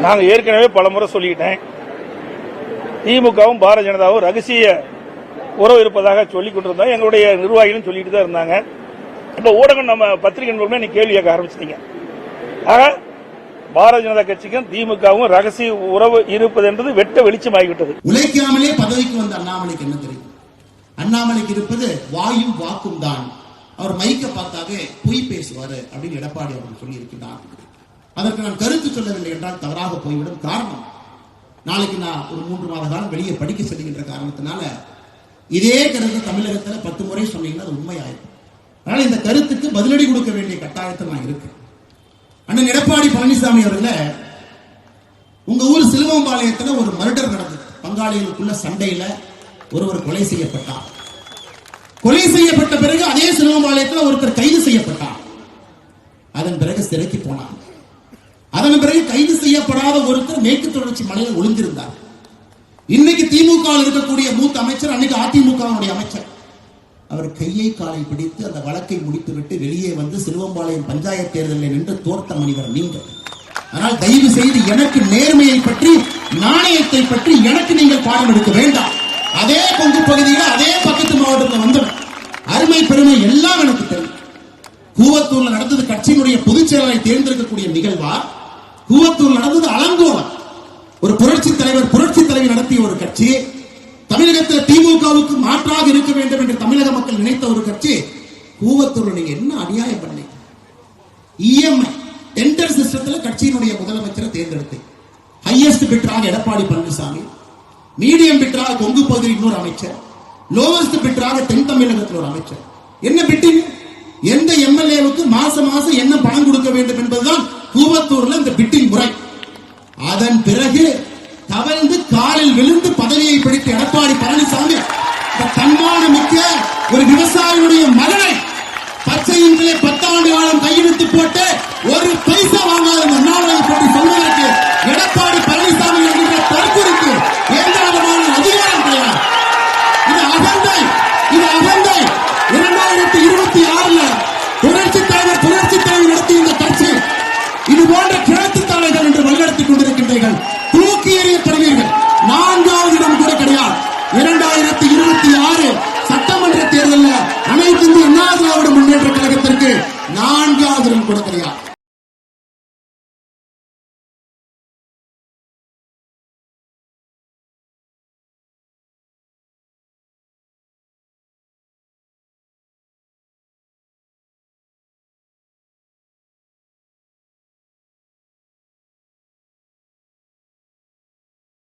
நாங்க ஏற்கனவே பல முறை சொல்லிட்டேன், திமுகவும் பாரதிய ஜனதாவும் ரகசிய உறவு இருப்பதாக சொல்லிக் கொண்டிருந்தோம். எங்களுடைய நிர்வாகிகளும் சொல்லிட்டு தான் இருந்தாங்க. இப்ப ஊடகம் நம்ம பத்திரிகை நிறுவனம் நீ கேள்வி கேட்க ஆரம்பிச்சிட்டீங்க. ஆக பாரதிய ஜனதா கட்சிக்கும் திமுகவும் ரகசிய உறவு இருப்பது என்பது வெட்ட வெளிச்சமாகிவிட்டது. உழைக்காமலே பதவிக்கு வந்த அண்ணாமலைக்கு என்ன தெரியும்? அண்ணாமலைக்கு இருப்பது வாயும் வாக்கும் தான். அவர் மைக்க பார்த்தாவே பொய் பேசுவாரு அப்படின்னு எடப்பாடி அவர்கள் சொல்லி இருக்கிறார். அதற்கு நான் கருத்து சொல்லவில்லை என்றால் தவறாக போய்விடும். காரணம், நாளைக்கு நான் ஒரு 3 மாத காலம் வெளியே படிக்க செல்கின்ற காரணத்தினால இதே கருத்து தமிழகத்தில் 10 முறை சொன்னீங்கன்னா அது உண்மையாயிருக்கும். அதனால இந்த கருத்துக்கு பதிலடி கொடுக்க வேண்டிய கட்டாயத்தில் நான் இருக்கேன். அண்ணன் எடப்பாடி பழனிசாமி அவர்கள, உங்க ஊர் சிலுவம்பாளையத்தில் ஒரு மர்டர் நடந்தது. பங்காளிகளுக்குள்ள சண்டையில ஒருவர் கொலை செய்யப்பட்டார். கொலை செய்யப்பட்ட பிறகு அதே சிலுவம்பாளையத்தில் ஒருத்தர் கைது செய்யப்பட்டார். அதன் பிறகு சிறைக்கு போனார். அதன் பிறகு கைது செய்யப்படாத ஒருத்தர் மேற்கு தொடர்ச்சி மலையில் ஒளிந்திருந்தார். இன்னைக்கு திமுக இருக்கக்கூடிய மூத்த அமைச்சர், அன்னைக்கு அதிமுக அமைச்சர், அவர் கையை காலை பிடித்து அந்த வழக்கை முடித்துவிட்டு வெளியே வந்து சிலுவம்பாளையம் பஞ்சாயத்து தேர்தலில் நின்று தோர்த்த மனிதர் நீங்கள். ஆனால் தயவு செய்து எனக்கு நேர்மையை பற்றி, நாணயத்தை பற்றி எனக்கு நீங்கள் பாடம் எடுக்க வேண்டாம். அதே கொங்கு பகுதியில் அதே பக்கத்து மாவட்டத்தில் வந்து அருமை பெருமை எல்லாம் எனக்கு தெரியும். கூவத்தூர்ல நடந்தது கட்சியினுடைய பொதுச் செயலரை தேர்ந்தெடுக்கக்கூடிய நிகழ்வா? கூவத்தூர் நடந்தது அலங்கோலம். ஒரு புரட்சி தலைவி நடத்திய ஒரு கட்சி, தமிழகத்தில் திமுகவுக்கு மாற்றாக இருக்க வேண்டும் என்று தமிழக மக்கள் நினைத்த ஒரு கட்சி. கூவத்தூர் நீங்க என்ன அநியாயம் பண்ணீங்க? இஎம்ஐ டெண்டர் சிஸ்டத்தில் கட்சியினுடைய முதலமைச்சரை தேர்ந்தெடுத்து ஹையஸ்ட் பிட்டராக எடப்பாடி பழனிசாமி, மீடியம் பிட்டராக கொங்கு பகுதியில் இன்னொரு அமைச்சர், லோவஸ்ட் பிட்டராக தென் தமிழகத்தில் ஒரு அமைச்சர். என்ன பிட்டிங்? எந்த எம்எல்ஏவுக்கு மாசம் என்ன பணம் கொடுக்க வேண்டும் என்பதுதான் கூவத்தூர்ல இந்த பிட்டிங் முறை. அதன் பிறகு தவழ்ந்து காலில் விழுந்து பதவியை பிடித்த எடப்பாடி பழனிசாமி தன்மானமிக்க ஒரு விவசாயியுடைய மகனை பச்சையின்களே 10 ஆண்டு காலம் கையெழுத்து போட்டு ஒரு பைசா வாங்காத அண்ணாமலை பற்றி சொல்வதற்கு எடப்பாடி பழனிசாமி என்கின்ற தற்கொலைக்கு எந்த விதமான அதிகாரம் கிடையாது. இது அகந்தை. 2026 புரட்சி தலைவர் நடத்திய இந்த கட்சி இது போன்ற கிழக்கு தலைவர் என்று வழிநடத்திக் கொண்டிருக்கின்றீர்கள். தூக்கி எறியப்படுவீர்கள். 4வது இடம் கூட கிடையாது. 2026 சட்டமன்ற தேர்தலில் அனைத்து இந்திய அண்ணா திராவிட முன்னேற்ற கழகத்திற்கு